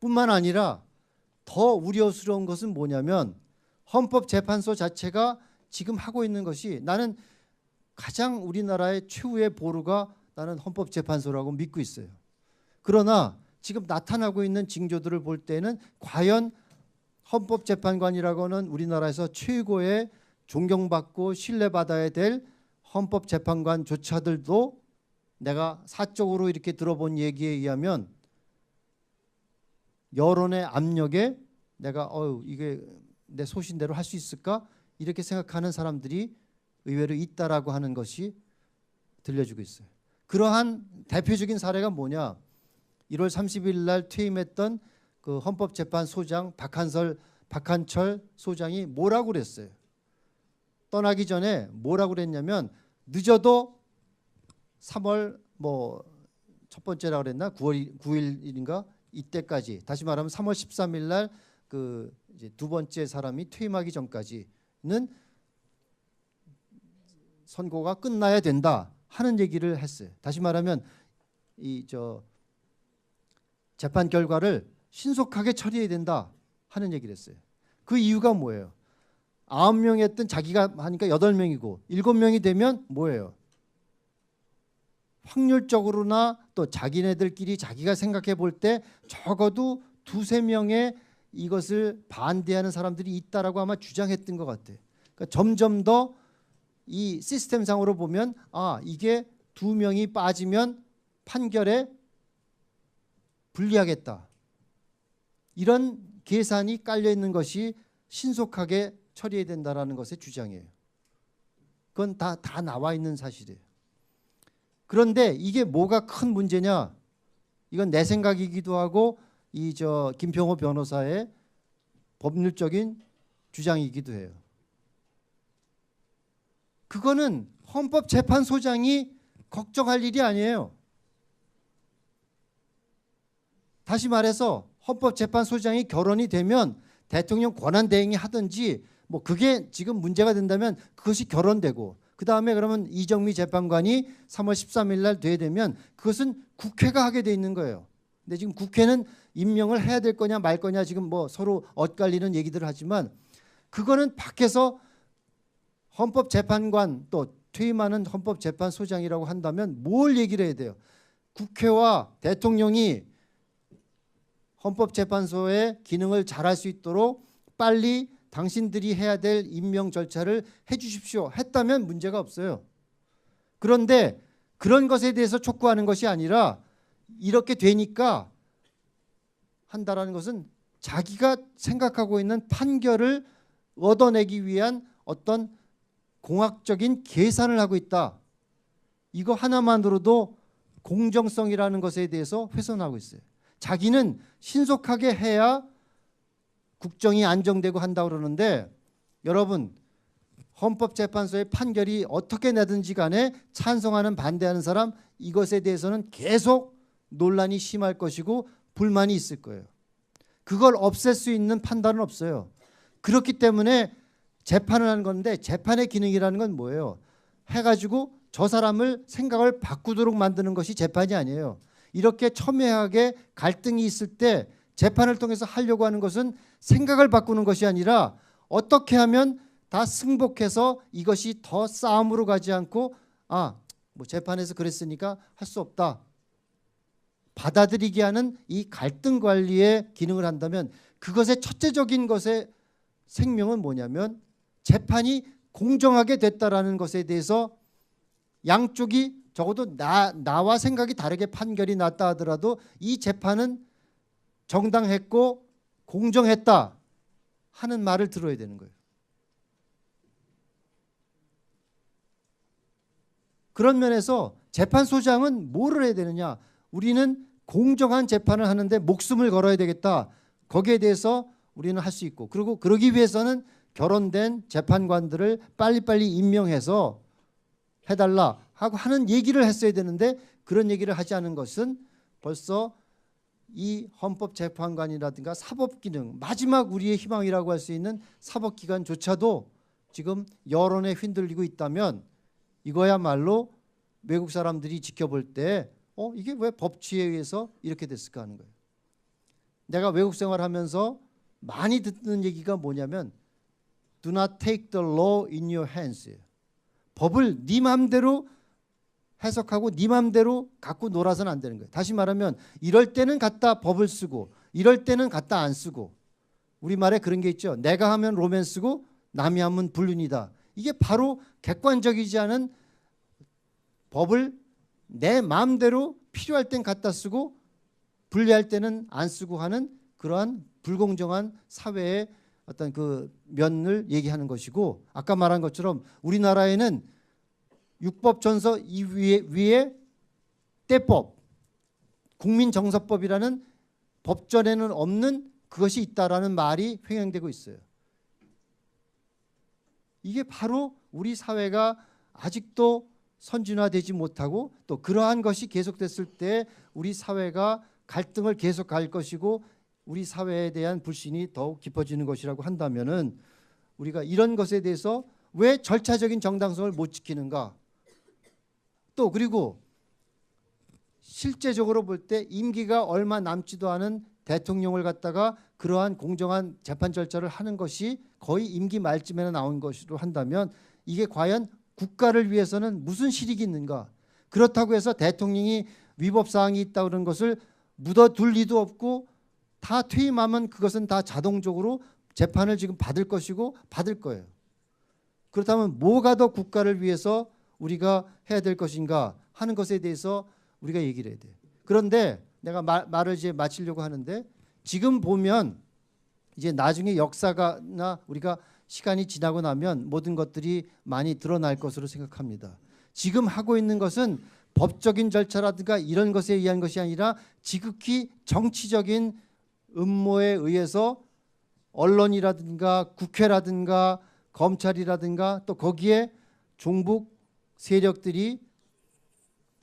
뿐만 아니라 더 우려스러운 것은 뭐냐면 헌법재판소 자체가 지금 하고 있는 것이 나는 가장 우리나라의 최후의 보루가 나는 헌법재판소라고 믿고 있어요. 그러나 지금 나타나고 있는 징조들을 볼 때는 과연 헌법재판관이라고는 우리나라에서 최고의 존경받고 신뢰받아야 될 헌법재판관조차들도 내가 사적으로 이렇게 들어본 얘기에 의하면 여론의 압력에 내가 이게 내 소신대로 할 수 있을까? 이렇게 생각하는 사람들이 의외로 있다라고 하는 것이 들려주고 있어요. 그러한 대표적인 사례가 뭐냐? 1월 30일 날 퇴임했던 그 헌법재판소장 박한철 소장이 뭐라고 그랬어요? 떠나기 전에 뭐라고 그랬냐면 늦어도 3월 첫 번째라고 그랬나? 9일인가? 이때까지 다시 말하면 3월 13일 날 그 이제 두 번째 사람이 퇴임하기 전까지는 선고가 끝나야 된다 하는 얘기를 했어요. 다시 말하면 재판 결과를 신속하게 처리해야 된다 하는 얘기를 했어요. 그 이유가 뭐예요? 9명이었던 자기가 하니까 8명이고 7명이 되면 뭐예요? 확률적으로나 또 자기네들끼리 자기가 생각해 볼 때 적어도 2~3명의 이것을 반대하는 사람들이 있다라고 아마 주장했던 것 같아요. 그러니까 점점 더 이 시스템상으로 보면 이게 2명이 빠지면 판결에 불리하겠다. 이런 계산이 깔려 있는 것이 신속하게 처리해야 된다라는 것의 주장이에요. 그건 다 나와 있는 사실이에요. 그런데 이게 뭐가 큰 문제냐? 이건 내 생각이기도 하고 김평호 변호사의 법률적인 주장이기도 해요. 그거는 헌법재판소장이 걱정할 일이 아니에요. 다시 말해서 헌법재판소장이 결혼이 되면 대통령 권한대행이 하든지 그게 지금 문제가 된다면 그것이 결혼되고 그 다음에 그러면 이정미 재판관이 3월 13일 날 돼야 되면 그것은 국회가 하게 돼 있는 거예요. 근데 지금 국회는 임명을 해야 될 거냐 말 거냐 지금 서로 엇갈리는 얘기들을 하지만 그거는 밖에서 헌법재판관 또 퇴임하는 헌법재판소장이라고 한다면 뭘 얘기를 해야 돼요? 국회와 대통령이 헌법재판소의 기능을 잘할 수 있도록 빨리 당신들이 해야 될 임명 절차를 해 주십시오 했다면 문제가 없어요. 그런데 그런 것에 대해서 촉구하는 것이 아니라 이렇게 되니까 한다라는 것은 자기가 생각하고 있는 판결을 얻어내기 위한 어떤 공학적인 계산을 하고 있다. 이거 하나만으로도 공정성이라는 것에 대해서 훼손하고 있어요. 자기는 신속하게 해야 국정이 안정되고 한다고 그러는데 여러분 헌법재판소의 판결이 어떻게 나든지 간에 찬성하는 반대하는 사람 이것에 대해서는 계속 논란이 심할 것이고 불만이 있을 거예요. 그걸 없앨 수 있는 판단은 없어요. 그렇기 때문에 재판을 하는 건데 재판의 기능이라는 건 뭐예요? 해가지고 저 사람을 생각을 바꾸도록 만드는 것이 재판이 아니에요. 이렇게 첨예하게 갈등이 있을 때 재판을 통해서 하려고 하는 것은 생각을 바꾸는 것이 아니라 어떻게 하면 다 승복해서 이것이 더 싸움으로 가지 않고 재판에서 그랬으니까 할 수 없다. 받아들이게 하는 이 갈등 관리의 기능을 한다면 그것의 첫째적인 것의 생명은 뭐냐면 재판이 공정하게 됐다라는 것에 대해서 양쪽이 적어도 나와 생각이 다르게 판결이 났다 하더라도 이 재판은 정당했고 공정했다 하는 말을 들어야 되는 거예요. 그런 면에서 재판소장은 뭐를 해야 되느냐? 우리는 공정한 재판을 하는데 목숨을 걸어야 되겠다. 거기에 대해서 우리는 할 수 있고 그리고 그러기 위해서는 결혼된 재판관들을 빨리빨리 임명해서 해달라 하고 하는 얘기를 했어야 되는데 그런 얘기를 하지 않은 것은 벌써 이 헌법재판관이라든가 사법기능 마지막 우리의 희망이라고 할 수 있는 사법기관조차도 지금 여론에 휘둘리고 있다면 이거야말로 외국 사람들이 지켜볼 때 이게 왜 법치에 의해서 이렇게 됐을까 하는 거예요. 내가 외국 생활하면서 많이 듣는 얘기가 뭐냐면 Do not take the law in your hands. 법을 네 마음대로 해석하고 네 마음대로 갖고 놀아서는 안 되는 거예요. 다시 말하면 이럴 때는 갖다 법을 쓰고 이럴 때는 갖다 안 쓰고, 우리말에 그런 게 있죠. 내가 하면 로맨스고 남이 하면 불륜이다. 이게 바로 객관적이지 않은 법을 내 마음대로 필요할 땐 갖다 쓰고 불리할 때는 안 쓰고 하는 그러한 불공정한 사회의 어떤 그 면을 얘기하는 것이고, 아까 말한 것처럼 우리나라에는 육법전서 이 위에 때법, 국민정서법이라는 법전에는 없는 그것이 있다라는 말이 횡행되고 있어요. 이게 바로 우리 사회가 아직도 선진화되지 못하고 또 그러한 것이 계속됐을 때 우리 사회가 갈등을 계속 갈 것이고 우리 사회에 대한 불신이 더욱 깊어지는 것이라고 한다면은 우리가 이런 것에 대해서 왜 절차적인 정당성을 못 지키는가? 또 그리고 실제적으로 볼 때 임기가 얼마 남지도 않은 대통령을 갖다가 그러한 공정한 재판 절차를 하는 것이 거의 임기 말쯤에 나온 것으로 한다면 이게 과연 국가를 위해서는 무슨 실익이 있는가? 그렇다고 해서 대통령이 위법 사항이 있다고 그런 것을 묻어둘 리도 없고 다 퇴임하면 그것은 다 자동적으로 재판을 지금 받을 것이고 받을 거예요. 그렇다면 뭐가 더 국가를 위해서 우리가 해야 될 것인가 하는 것에 대해서 우리가 얘기를 해야 돼요. 그런데 내가 말을 이제 마치려고 하는데 지금 보면 이제 나중에 역사가나 우리가 시간이 지나고 나면 모든 것들이 많이 드러날 것으로 생각합니다. 지금 하고 있는 것은 법적인 절차라든가 이런 것에 의한 것이 아니라 지극히 정치적인 음모에 의해서 언론이라든가 국회라든가 검찰이라든가 또 거기에 종북 세력들이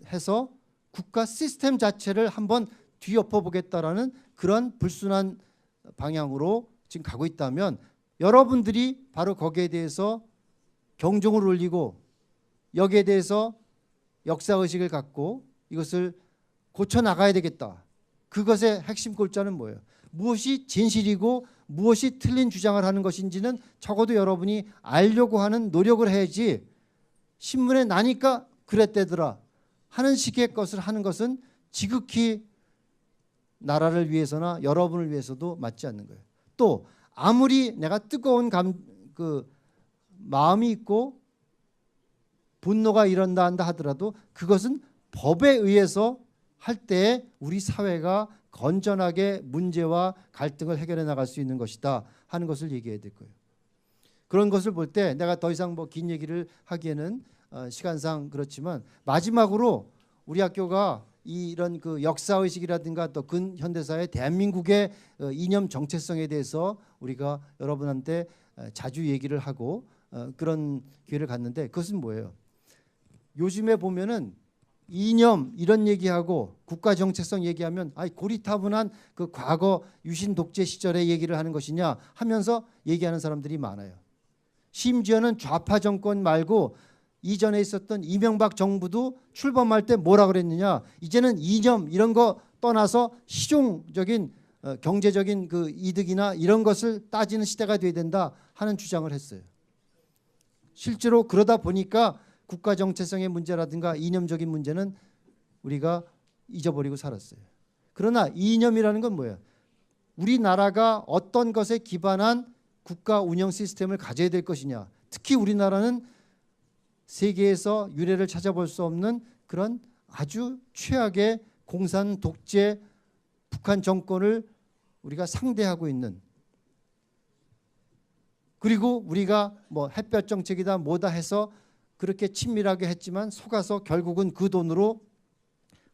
해서 국가 시스템 자체를 한번 뒤엎어 보겠다라는 그런 불순한 방향으로 지금 가고 있다면 여러분들이 바로 거기에 대해서 경종을 울리고 여기에 대해서 역사의식을 갖고 이것을 고쳐나가야 되겠다. 그것의 핵심 골자는 뭐예요? 무엇이 진실이고 무엇이 틀린 주장을 하는 것인지는 적어도 여러분이 알려고 하는 노력을 해야지 신문에 나니까 그랬대더라 하는 식의 것을 하는 것은 지극히 나라를 위해서나 여러분을 위해서도 맞지 않는 거예요. 또 아무리 내가 뜨거운 마음이 있고 분노가 일어난다 한다 하더라도 그것은 법에 의해서 할 때 우리 사회가 건전하게 문제와 갈등을 해결해 나갈 수 있는 것이다 하는 것을 얘기해야 될 거예요. 그런 것을 볼 때 내가 더 이상 뭐 긴 얘기를 하기에는 시간상 그렇지만 마지막으로 우리 학교가 이런 그 역사의식이라든가 또 근현대사의 대한민국의 이념 정체성에 대해서 우리가 여러분한테 자주 얘기를 하고 그런 기회를 갖는데 그것은 뭐예요? 요즘에 보면은 이념 이런 얘기하고 국가 정체성 얘기하면 고리타분한 그 과거 유신 독재 시절의 얘기를 하는 것이냐 하면서 얘기하는 사람들이 많아요. 심지어는 좌파 정권 말고 이전에 있었던 이명박 정부도 출범할 때 뭐라 그랬느냐, 이제는 이념 이런 거 떠나서 실용적인 경제적인 그 이득이나 이런 것을 따지는 시대가 돼야 된다 하는 주장을 했어요. 실제로 그러다 보니까 국가 정체성의 문제라든가 이념적인 문제는 우리가 잊어버리고 살았어요. 그러나 이념이라는 건 뭐예요? 우리나라가 어떤 것에 기반한 국가 운영 시스템을 가져야 될 것이냐. 특히 우리나라는 세계에서 유례를 찾아볼 수 없는 그런 아주 최악의 공산 독재 북한 정권을 우리가 상대하고 있는, 그리고 우리가 뭐 햇볕 정책이다 뭐다 해서 그렇게 친밀하게 했지만 속아서 결국은 그 돈으로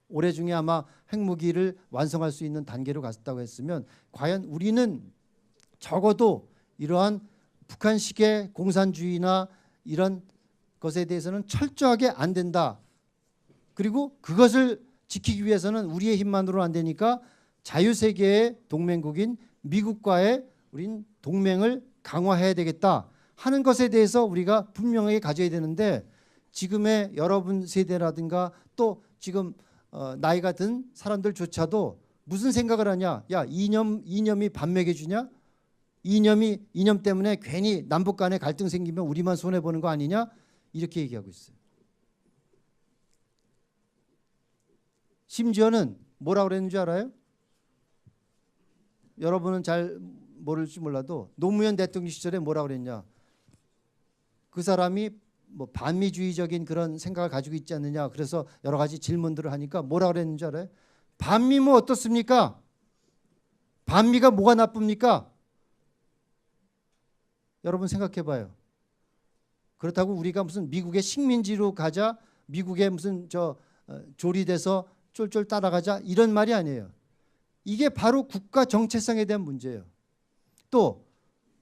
올해 중에 아마 핵무기를 완성할 수 있는 단계로 갔다고 했으면 과연 우리는 적어도 이러한 북한식의 공산주의나 이런 것에 대해서는 철저하게 안 된다. 그리고 그것을 지키기 위해서는 우리의 힘만으로는 안 되니까 자유세계의 동맹국인 미국과의 우린 동맹을 강화해야 되겠다 하는 것에 대해서 우리가 분명하게 가져야 되는데 지금의 여러분 세대라든가 또 지금 나이가 든 사람들조차도 무슨 생각을 하냐? 야, 이념이 밥 먹여주냐? 이념 때문에 괜히 남북 간에 갈등 생기면 우리만 손해 보는 거 아니냐? 이렇게 얘기하고 있어요. 심지어는 뭐라고 그랬는 줄 알아요? 여러분은 잘 모를지 몰라도 노무현 대통령 시절에 뭐라고 그랬냐? 그 사람이 뭐 반미주의적인 그런 생각을 가지고 있지 않느냐? 그래서 여러 가지 질문들을 하니까 뭐라고 그랬는 줄 알아요? 반미 뭐 어떻습니까? 반미가 뭐가 나쁩니까? 여러분 생각해 봐요. 그렇다고 우리가 무슨 미국의 식민지로 가자, 미국의 무슨 조리돼서 쫄쫄 따라가자 이런 말이 아니에요. 이게 바로 국가 정체성에 대한 문제예요. 또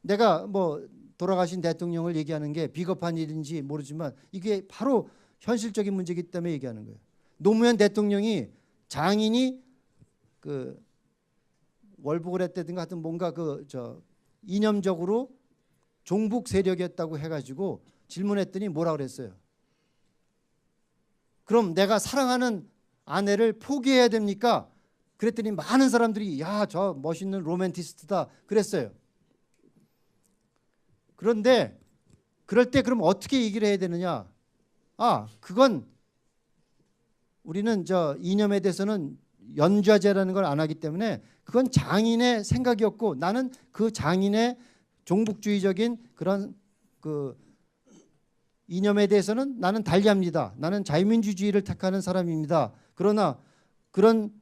내가 뭐 돌아가신 대통령을 얘기하는 게 비겁한 일인지 모르지만 이게 바로 현실적인 문제이기 때문에 얘기하는 거예요. 노무현 대통령이 장인이 그 월북을 했다든가 하여튼 뭔가 이념적으로 종북 세력이었다고 해가지고 질문했더니 뭐라 그랬어요? 그럼 내가 사랑하는 아내를 포기해야 됩니까? 그랬더니 많은 사람들이 야, 저 멋있는 로맨티스트다 그랬어요. 그런데 그럴 때 그럼 어떻게 얘기를 해야 되느냐? 그건 우리는 이념에 대해서는 연좌제라는 걸 안 하기 때문에 그건 장인의 생각이었고 나는 그 장인의 종북주의적인 그런 그 이념에 대해서는 나는 달리합니다. 나는 자유민주주의를 택하는 사람입니다. 그러나 그런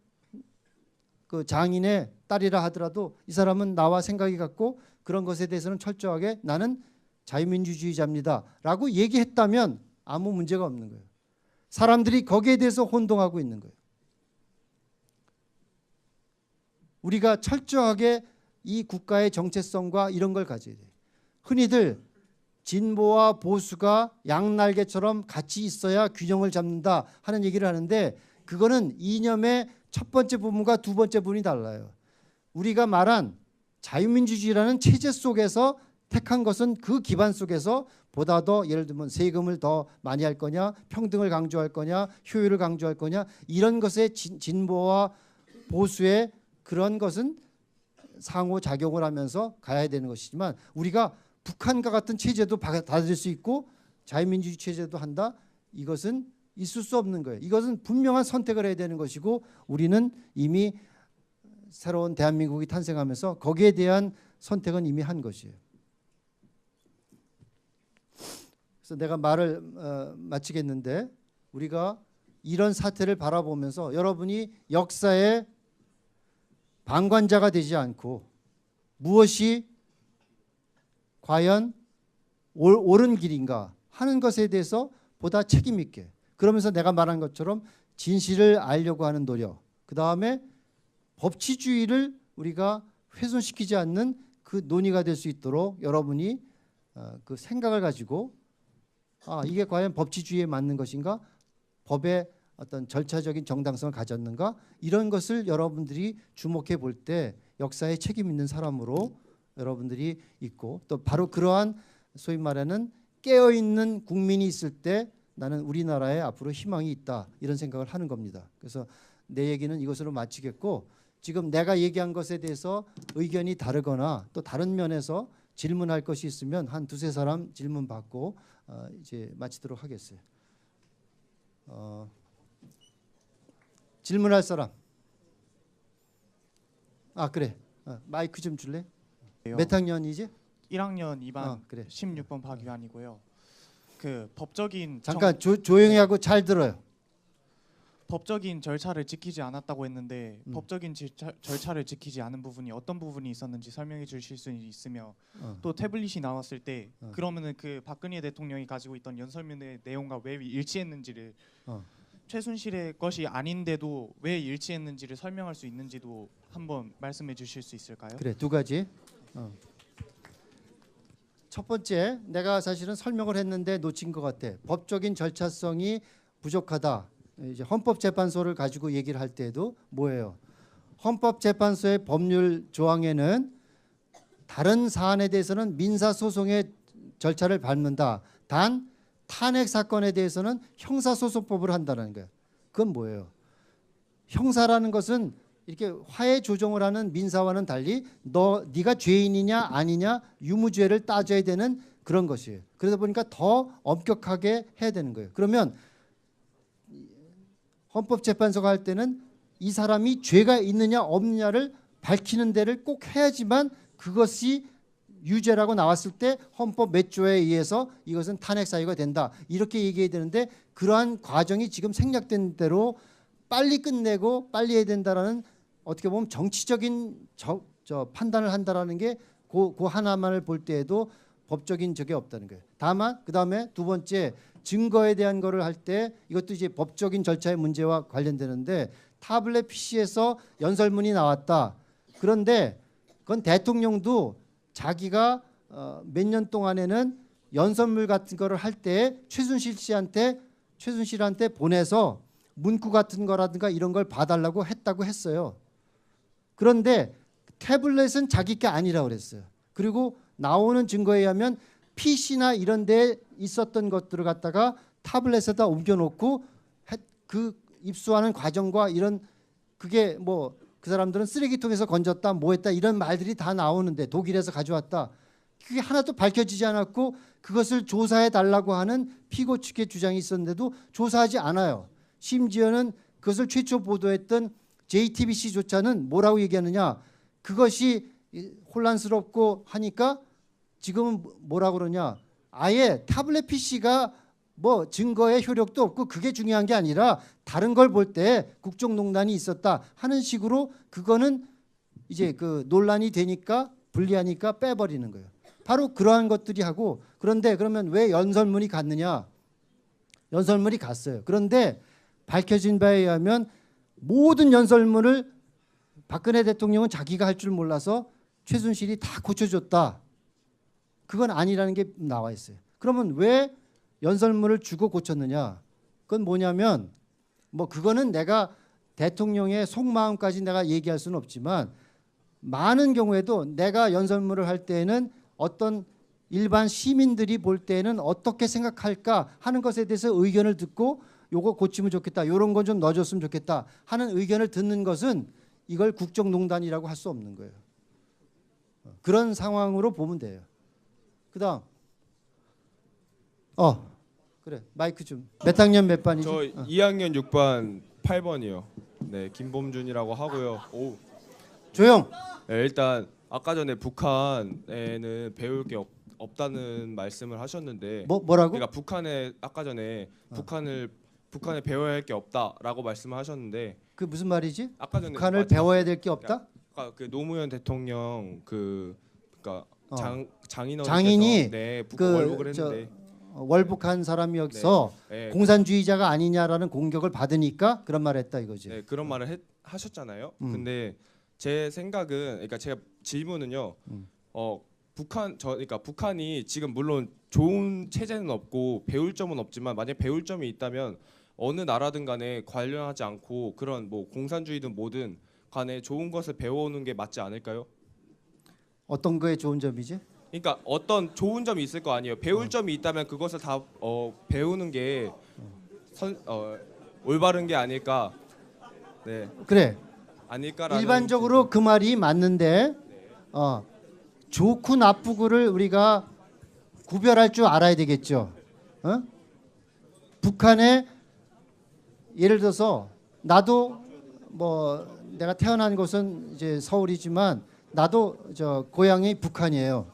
그 장인의 딸이라 하더라도 이 사람은 나와 생각이 같고 그런 것에 대해서는 철저하게 나는 자유민주주의자입니다. 라고 얘기했다면 아무 문제가 없는 거예요. 사람들이 거기에 대해서 혼동하고 있는 거예요. 우리가 철저하게 이 국가의 정체성과 이런 걸 가져야 돼요. 흔히들 진보와 보수가 양날개처럼 같이 있어야 균형을 잡는다 하는 얘기를 하는데 그거는 이념의 첫 번째 부분과 두 번째 부분이 달라요. 우리가 말한 자유민주주의라는 체제 속에서 택한 것은 그 기반 속에서 보다 더 예를 들면 세금을 더 많이 할 거냐, 평등을 강조할 거냐, 효율을 강조할 거냐 이런 것의 진보와 보수의 그런 것은 상호작용을 하면서 가야 되는 것이지만 우리가 북한과 같은 체제도 받을 수 있고 자유민주주의 체제도 한다. 이것은 있을 수 없는 거예요. 이것은 분명한 선택을 해야 되는 것이고 우리는 이미 새로운 대한민국이 탄생하면서 거기에 대한 선택은 이미 한 것이에요. 그래서 내가 말을 마치겠는데 우리가 이런 사태를 바라보면서 여러분이 역사의 방관자가 되지 않고 무엇이 과연 옳은 길인가 하는 것에 대해서 보다 책임 있게 그러면서 내가 말한 것처럼 진실을 알려고 하는 노력 그 다음에 법치주의를 우리가 훼손시키지 않는 그 논의가 될 수 있도록 여러분이 그 생각을 가지고 이게 과연 법치주의에 맞는 것인가 법의 어떤 절차적인 정당성을 가졌는가 이런 것을 여러분들이 주목해 볼 때 역사에 책임 있는 사람으로 여러분들이 있고 또 바로 그러한 소위 말하는 깨어있는 국민이 있을 때 나는 우리나라에 앞으로 희망이 있다 이런 생각을 하는 겁니다. 그래서 내 얘기는 이것으로 마치겠고 지금 내가 얘기한 것에 대해서 의견이 다르거나 또 다른 면에서 질문할 것이 있으면 한 두세 사람 질문 받고 이제 마치도록 하겠어요. 질문할 사람. 그래. 마이크 좀 줄래? 몇 학년이지? 1학년 2반 그래. 16번 박유한이고요. 그 법적인 잠깐 조용히 하고 잘 들어요. 법적인 절차를 지키지 않았다고 했는데 법적인 절차를 지키지 않은 부분이 어떤 부분이 있었는지 설명해 주실 수 있으며 또 태블릿이 나왔을 때 그러면은 그 박근혜 대통령이 가지고 있던 연설문의 내용과 왜 일치했는지를 최순실의 것이 아닌데도 왜 일치했는지를 설명할 수 있는지도 한번 말씀해 주실 수 있을까요? 그래, 두 가지. 첫 번째, 내가 사실은 설명을 했는데 놓친 것 같아. 법적인 절차성이 부족하다. 이제 헌법재판소를 가지고 얘기를 할 때에도 뭐예요? 헌법재판소의 법률 조항에는 다른 사안에 대해서는 민사소송의 절차를 밟는다. 단 탄핵 사건에 대해서는 형사소송법을 한다는 거예요. 그건 뭐예요? 형사라는 것은 이렇게 화해 조정을 하는 민사와는 달리 네가 죄인이냐 아니냐 유무죄를 따져야 되는 그런 것이에요. 그러다 보니까 더 엄격하게 해야 되는 거예요. 그러면 헌법재판소가 할 때는 이 사람이 죄가 있느냐 없느냐를 밝히는 데를 꼭 해야지만 그것이 유죄라고 나왔을 때 헌법 몇 조에 의해서 이것은 탄핵 사유가 된다. 이렇게 얘기해야 되는데 그러한 과정이 지금 생략된 대로 빨리 끝내고 빨리 해야 된다라는 어떻게 보면 정치적인 판단을 한다라는 게 그 하나만을 볼 때에도 법적인 적이 없다는 거예요. 다만 그다음에 두 번째 증거에 대한 거를 할 때 이것도 이제 법적인 절차의 문제와 관련되는데 타블렛 PC에서 연설문이 나왔다. 그런데 그건 대통령도 자기가 몇 년 동안에는 연설문 같은 거를 할 때 최순실한테 보내서 문구 같은 거라든가 이런 걸 봐달라고 했다고 했어요. 그런데 태블릿은 자기 게 아니라고 그랬어요. 그리고 나오는 증거에 의하면 PC나 이런 데에 있었던 것들을 갖다가 타블렛에다 옮겨놓고 그 입수하는 과정과 이런 그게 뭐 그 사람들은 쓰레기통에서 건졌다 뭐 했다 이런 말들이 다 나오는데 독일에서 가져왔다. 그게 하나도 밝혀지지 않았고 그것을 조사해 달라고 하는 피고 측의 주장이 있었는데도 조사하지 않아요. 심지어는 그것을 최초 보도했던 JTBC조차는 뭐라고 얘기하느냐. 그것이 혼란스럽고 하니까 지금은 뭐라고 그러냐. 아예 타블렛 PC가 뭐 증거의 효력도 없고 그게 중요한 게 아니라 다른 걸 볼 때 국정농단이 있었다 하는 식으로 그거는 이제 그 논란이 되니까 불리하니까 빼버리는 거예요. 바로 그러한 것들이 하고 그런데 그러면 왜 연설문이 갔느냐. 연설문이 갔어요. 그런데 밝혀진 바에 의하면 모든 연설문을 박근혜 대통령은 자기가 할 줄 몰라서 최순실이 다 고쳐줬다. 그건 아니라는 게 나와 있어요. 그러면 왜 연설문을 주고 고쳤느냐? 그건 뭐냐면 뭐 그거는 내가 대통령의 속마음까지 내가 얘기할 수는 없지만 많은 경우에도 내가 연설문을 할 때에는 어떤 일반 시민들이 볼 때에는 어떻게 생각할까 하는 것에 대해서 의견을 듣고 요거 고치면 좋겠다. 요런 건 좀 넣어줬으면 좋겠다 하는 의견을 듣는 것은 이걸 국정농단이라고 할 수 없는 거예요. 그런 상황으로 보면 돼요. 그다음 그래 마이크 좀. 몇 학년 몇 반이지? 저 2학년 6반 8번이요. 네, 김범준이라고 하고요. 오. 조용. 네, 일단 아까 전에 북한에는 배울 게 없다는 말씀을 하셨는데 뭐라고? 그러니까 북한에 아까 전에 북한에 배워야 할 게 없다라고 말씀을 하셨는데 그 무슨 말이지? 아까 전에 북한을 배워야 될 게 없다? 아까 그 노무현 대통령 그러니까 장인어른께서 장인이 네, 그 월북을 했는데 월북한 사람이 여기서 네, 공산주의자가 아니냐라는 공격을 받으니까 그런 말을 했다 이거지. 네, 그런 말을 하셨잖아요. 근데 제 생각은 그러니까 제가 질문은요. 그러니까 북한이 지금 물론 좋은 체제는 없고 배울 점은 없지만 만약 배울 점이 있다면 어느 나라든 간에 관련하지 않고 그런 뭐 공산주의든 뭐든 간에 좋은 것을 배워오는 게 맞지 않을까요? 어떤 거에 좋은 점이지? 그러니까 어떤 좋은 점이 있을 거 아니에요. 배울 점이 있다면 그것을 다 배우는 게 올바른 게 아닐까. 네. 그래. 아닐까라는 일반적으로 그 말이 맞는데 좋고 나쁘고를 우리가 구별할 줄 알아야 되겠죠. 북한에 예를 들어서 나도 뭐 내가 태어난 곳은 이제 서울이지만 나도 저 고향이 북한이에요.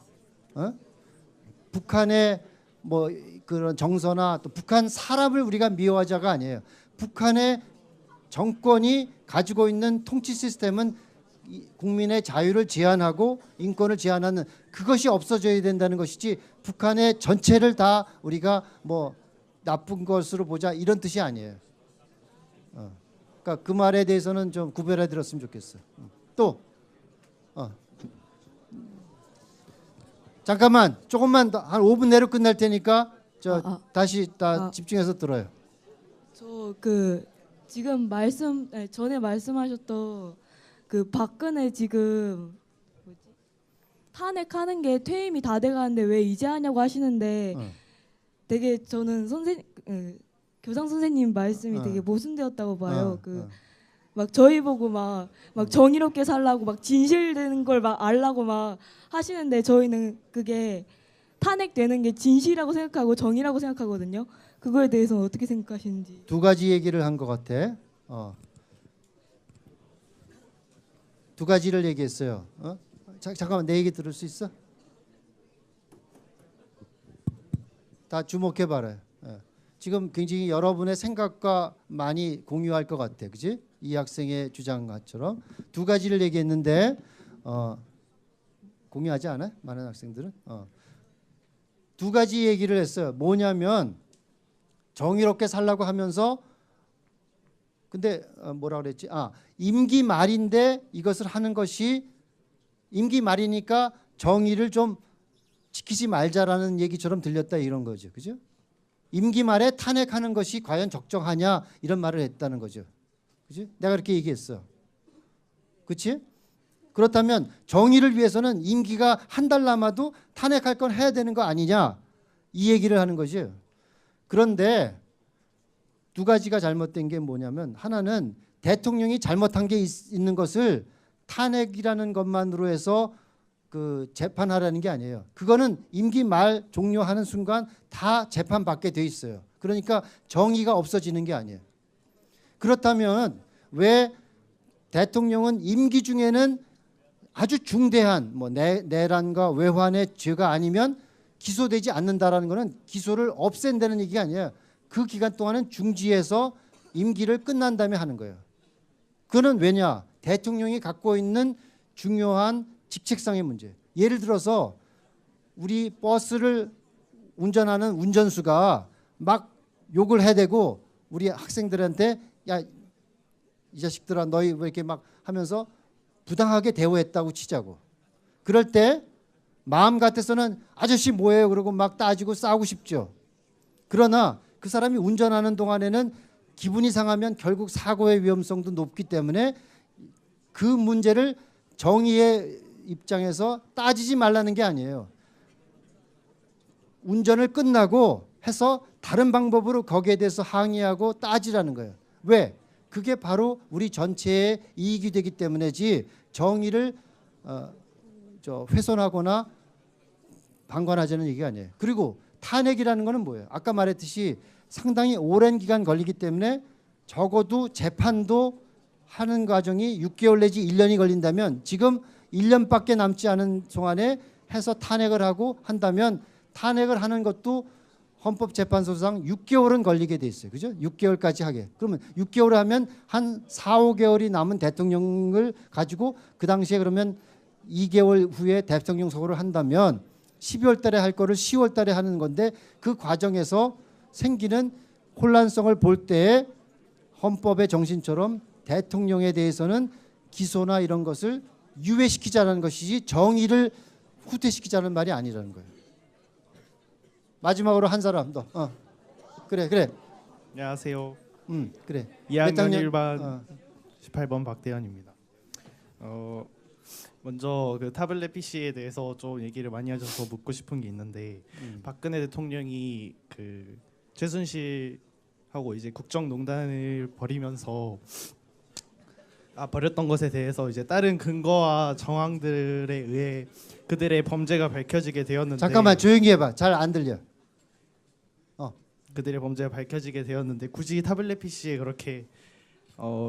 북한의 뭐 그런 정서나 또 북한 사람을 우리가 미워하자가 아니에요. 북한의 정권이 가지고 있는 통치 시스템은 국민의 자유를 제한하고 인권을 제한하는 그것이 없어져야 된다는 것이지 북한의 전체를 다 우리가 뭐 나쁜 것으로 보자 이런 뜻이 아니에요. 그러니까 그 말에 대해서는 좀 구별해 들었으면 좋겠어. 또 잠깐만 조금만 더 한 5분 내로 끝날 테니까 다시 집중해서 들어요. 저 그 지금 전에 말씀하셨던 그 박근혜 지금 탄핵하는 게 퇴임이 다 돼가는데 왜 이제 하냐고 하시는데 되게 저는 교장 선생님 말씀이 되게 모순되었다고 봐요. 막 저희 보고 막 정의롭게 살라고 막 진실되는 걸 막 알라고 막 하시는데 저희는 그게 탄핵되는 게 진실이라고 생각하고 정의라고 생각하거든요. 그거에 대해서는 어떻게 생각하시는지. 두 가지 얘기를 한 것 같아. 두 가지를 얘기했어요. 잠깐만 내 얘기 들을 수 있어? 다 주목해 봐라. 지금 굉장히 여러분의 생각과 많이 공유할 것 같아, 그지? 이 학생의 주장처럼 두 가지를 얘기했는데 공유하지 않아? 많은 학생들은 두 가지 얘기를 했어요. 뭐냐면 정의롭게 살라고 하면서 근데 뭐라 그랬지? 임기 말인데 이것을 하는 것이 임기 말이니까 정의를 좀 지키지 말자라는 얘기처럼 들렸다 이런 거죠. 그죠? 임기 말에 탄핵하는 것이 과연 적정하냐 이런 말을 했다는 거죠. 그지? 내가 그렇게 얘기했어. 그렇지? 그렇다면 정의를 위해서는 임기가 한 달 남아도 탄핵할 건 해야 되는 거 아니냐 이 얘기를 하는 거죠. 그런데 두 가지가 잘못된 게 뭐냐면 하나는 대통령이 잘못한 게 있는 것을 탄핵이라는 것만으로 해서 그 재판하라는 게 아니에요. 그거는 임기 말 종료하는 순간 다 재판받게 돼 있어요. 그러니까 정의가 없어지는 게 아니에요. 그렇다면 왜 대통령은 임기 중에는 아주 중대한 뭐 내란과 외환의 죄가 아니면 기소되지 않는다라는 것은 기소를 없앤다는 얘기가 아니에요. 그 기간 동안은 중지해서 임기를 끝난 다음에 하는 거예요. 그는 왜냐? 대통령이 갖고 있는 중요한 직책상의 문제. 예를 들어서 우리 버스를 운전하는 운전수가 막 욕을 해대고 우리 학생들한테 야, 이 자식들아 너희 왜 이렇게 막 하면서 부당하게 대우했다고 치자고. 그럴 때 마음 같아서는 아저씨 뭐예요? 그러고 막 따지고 싸우고 싶죠. 그러나 그 사람이 운전하는 동안에는 기분이 상하면 결국 사고의 위험성도 높기 때문에 그 문제를 정의의 입장에서 따지지 말라는 게 아니에요. 운전을 끝나고 해서 다른 방법으로 거기에 대해서 항의하고 따지라는 거예요. 왜? 그게 바로 우리 전체의 이익이 되기 때문이지 정의를 훼손하거나 방관하자는 얘기가 아니에요. 그리고 탄핵이라는 거는 뭐예요? 아까 말했듯이 상당히 오랜 기간 걸리기 때문에 적어도 재판도 하는 과정이 6개월 내지 1년이 걸린다면 지금 1년밖에 남지 않은 동안에 해서 탄핵을 하고 한다면 탄핵을 하는 것도 헌법재판소상 6개월은 걸리게 돼 있어요. 그죠? 6개월까지 하게. 그러면 6개월 하면 한 4, 5개월이 남은 대통령을 가지고 그 당시에 그러면 2개월 후에 대통령 선거를 한다면 12월 달에 할 거를 10월 달에 하는 건데 그 과정에서 생기는 혼란성을 볼 때에 헌법의 정신처럼 대통령에 대해서는 기소나 이런 것을 유예시키자는 것이지 정의를 후퇴시키자는 말이 아니라는 거예요. 마지막으로 한 사람 더. 그래. 안녕하세요. 그래. 2학년 몇 학년? 1반 18번 박대현입니다. 먼저 그 타블렛 PC에 대해서 좀 얘기를 많이 하셔서 묻고 싶은 게 있는데 박근혜 대통령이 그 최순실하고 이제 국정농단을 벌이면서 벌였던 것에 대해서 이제 다른 근거와 정황들에 의해 그들의 범죄가 밝혀지게 되었는데 잠깐만 조용히 해봐. 잘 안 들려. 그들의 범죄가 밝혀지게 되었는데 굳이 타블렛 PC에 그렇게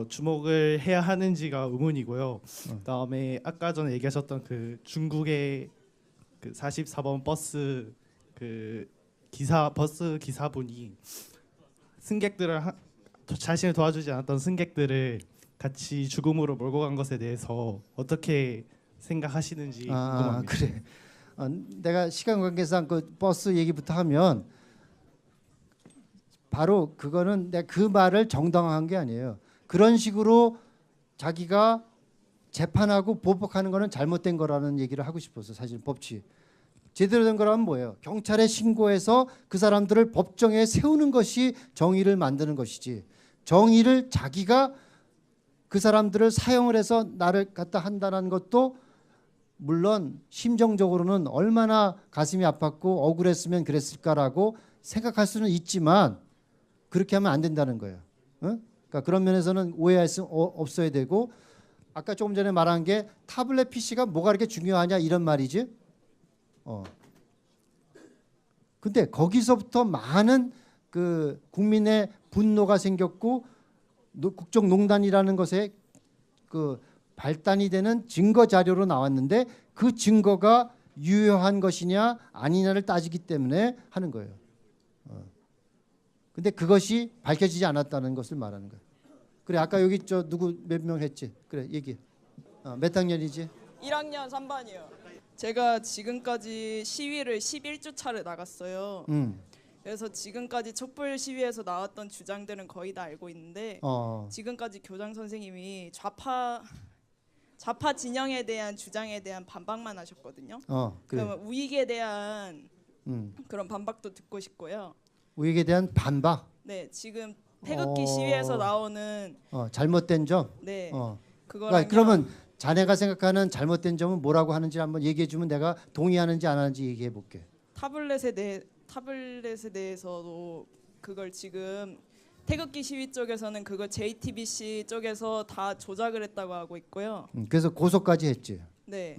주목을 해야 하는지가 의문이고요. 그다음에 아까 전에 얘기하셨던 그 중국의 그 44번 버스 그 버스 기사분이 승객들을 자신을 도와주지 않았던 승객들을 같이 죽음으로 몰고 간 것에 대해서 어떻게 생각하시는지 궁금합니다. 그래. 내가 시간 관계상 그 버스 얘기부터 하면 바로 그거는 내가 그 말을 정당화한 게 아니에요. 그런 식으로 자기가 재판하고 보복하는 거는 잘못된 거라는 얘기를 하고 싶어서 사실 법치 제대로 된 거라면 뭐예요? 경찰에 신고해서 그 사람들을 법정에 세우는 것이 정의를 만드는 것이지 정의를 자기가 그 사람들을 사용을 해서 나를 갖다 한다는 것도 물론 심정적으로는 얼마나 가슴이 아팠고 억울했으면 그랬을까라고 생각할 수는 있지만 그렇게 하면 안 된다는 거예요. 그러니까 그런 면에서는 오해할 수 없어야 되고 아까 조금 전에 말한 게 타블렛 PC가 뭐가 그렇게 중요하냐 이런 말이지. 근데 거기서부터 많은 그 국민의 분노가 생겼고 국정농단이라는 것에 그 발단이 되는 증거 자료로 나왔는데 그 증거가 유효한 것이냐 아니냐를 따지기 때문에 하는 거예요. 근데 그것이 밝혀지지 않았다는 것을 말하는 거예요. 그래 아까 여기 저 누구 몇 명 했지? 그래 얘기. 몇 학년이지? 1학년 3반이요. 제가 지금까지 시위를 11주 차를 나갔어요. 그래서 지금까지 촛불 시위에서 나왔던 주장들은 거의 다 알고 있는데 지금까지 교장 선생님이 좌파 진영에 대한 주장에 대한 반박만 하셨거든요. 그래. 그러면 우익에 대한 그런 반박도 듣고 싶고요. 우익에 대한 반박. 네, 지금 태극기 시위에서 나오는 잘못된 점. 네, 그러니까 그러면 자네가 생각하는 잘못된 점은 뭐라고 하는지 한번 얘기해 주면 내가 동의하는지 안 하는지 얘기해 볼게. 타블렛에 대해서도 그걸 지금 태극기 시위 쪽에서는 그걸 JTBC 쪽에서 다 조작을 했다고 하고 있고요. 그래서 고소까지 했지. 네.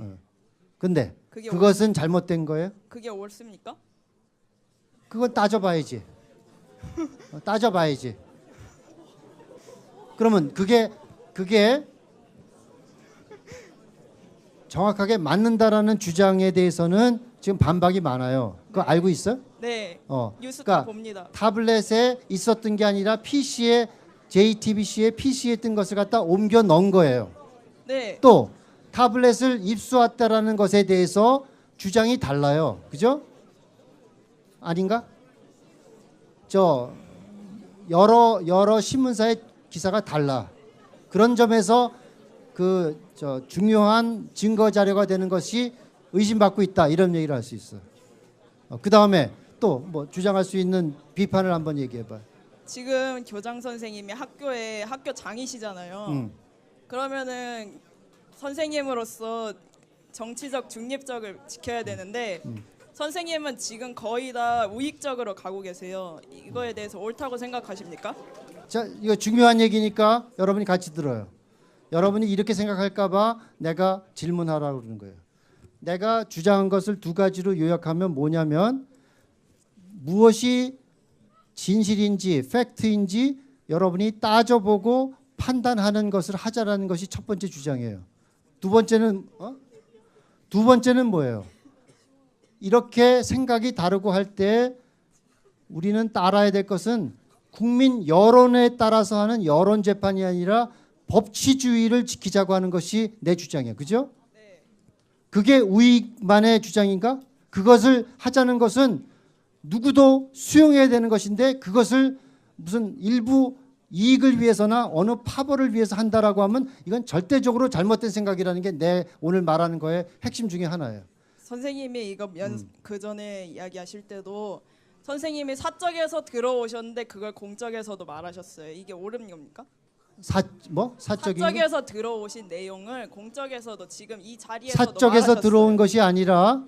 근데 그것은 잘못된 거예요? 그게 옳습니까? 그건 따져봐야지. 따져봐야지. 그러면 그게 정확하게 맞는다라는 주장에 대해서는 지금 반박이 많아요. 그거 알고 있어? 네. 뉴스 그러니까 다 봅니다. 타블렛에 있었던 게 아니라 PC에 JTBC에 PC에 뜬 것을 갖다 옮겨 넣은 거예요. 네. 또 타블렛을 입수했다라는 것에 대해서 주장이 달라요. 그죠? 아닌가? 저 여러 신문사의 기사가 달라. 그런 점에서 저 중요한 증거 자료가 되는 것이 의심받고 있다 이런 얘기를 할 수 있어. 그 다음에 또 뭐 주장할 수 있는 비판을 한번 얘기해봐. 지금 교장 선생님이 학교 장이시잖아요. 그러면은 선생님으로서 정치적 중립적을 지켜야 되는데 선생님은 지금 거의 다 우익적으로 가고 계세요. 이거에 대해서 옳다고 생각하십니까? 자, 이거 중요한 얘기니까 여러분이 같이 들어요. 여러분이 이렇게 생각할까봐 내가 질문하라고 그러는 거예요. 내가 주장한 것을 두 가지로 요약하면 뭐냐면 무엇이 진실인지 팩트인지 여러분이 따져보고 판단하는 것을 하자라는 것이 첫 번째 주장이에요. 두 번째는 뭐예요? 이렇게 생각이 다르고 할 때 우리는 따라야 될 것은 국민 여론에 따라서 하는 여론 재판이 아니라 법치주의를 지키자고 하는 것이 내 주장이에요. 그죠? 그게 우익만의 주장인가? 그것을 하자는 것은 누구도 수용해야 되는 것인데 그것을 무슨 일부 이익을 위해서나 어느 파벌을 위해서 한다라고 하면 이건 절대적으로 잘못된 생각이라는 게 내 오늘 말하는 거의 핵심 중에 하나예요. 선생님이 이거 그 전에 이야기하실 때도 선생님이 사적에서 들어오셨는데 그걸 공적에서도 말하셨어요. 이게 옳은 겁니까? 사적에서 들어오신 내용을 공적에서도 지금 이 자리에서도 사적에서 말하셨어요. 들어온 것이 아니라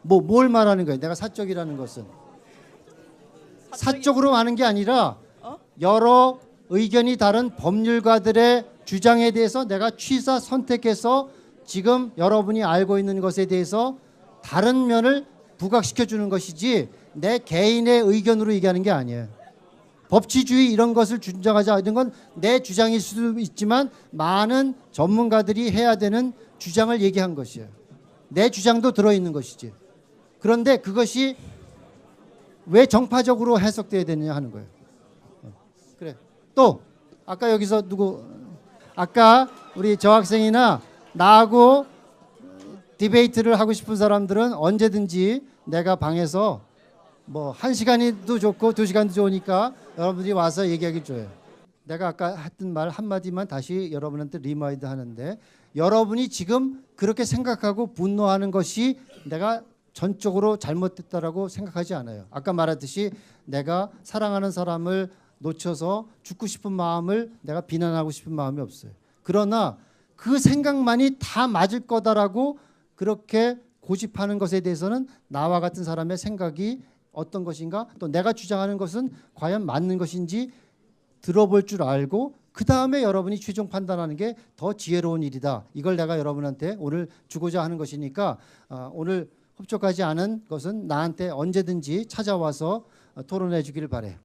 뭘 말하는 거예요? 내가 사적이라는 것은 사적으로 하는 게 아니라 여러 의견이 다른 법률가들의 주장에 대해서 내가 취사 선택해서 지금 여러분이 알고 있는 것에 대해서 다른 면을 부각시켜 주는 것이지 내 개인의 의견으로 얘기하는 게 아니에요. 법치주의 이런 것을 주장하자 이런 건 내 주장일 수도 있지만 많은 전문가들이 해야 되는 주장을 얘기한 것이에요. 내 주장도 들어있는 것이지. 그런데 그것이 왜 정파적으로 해석돼야 되느냐 하는 거예요. 그래. 또 아까 여기서 아까 우리 저 학생이나 나하고 디베이트를 하고 싶은 사람들은 언제든지 내가 방에서 뭐 1시간이도 좋고 2시간도 좋으니까 여러분들이 와서 얘기하기 줘요. 내가 아까 했던 말 한마디만 다시 여러분한테 리마인드 하는데 여러분이 지금 그렇게 생각하고 분노하는 것이 내가 전적으로 잘못됐다라고 생각하지 않아요. 아까 말했듯이 내가 사랑하는 사람을 놓쳐서 죽고 싶은 마음을 내가 비난하고 싶은 마음이 없어요. 그러나 그 생각만이 다 맞을 거다라고 그렇게 고집하는 것에 대해서는 나와 같은 사람의 생각이 어떤 것인가 또 내가 주장하는 것은 과연 맞는 것인지 들어볼 줄 알고 그 다음에 여러분이 최종 판단하는 게 더 지혜로운 일이다. 이걸 내가 여러분한테 오늘 주고자 하는 것이니까 오늘 흡족하지 않은 것은 나한테 언제든지 찾아와서 토론해 주기를 바래.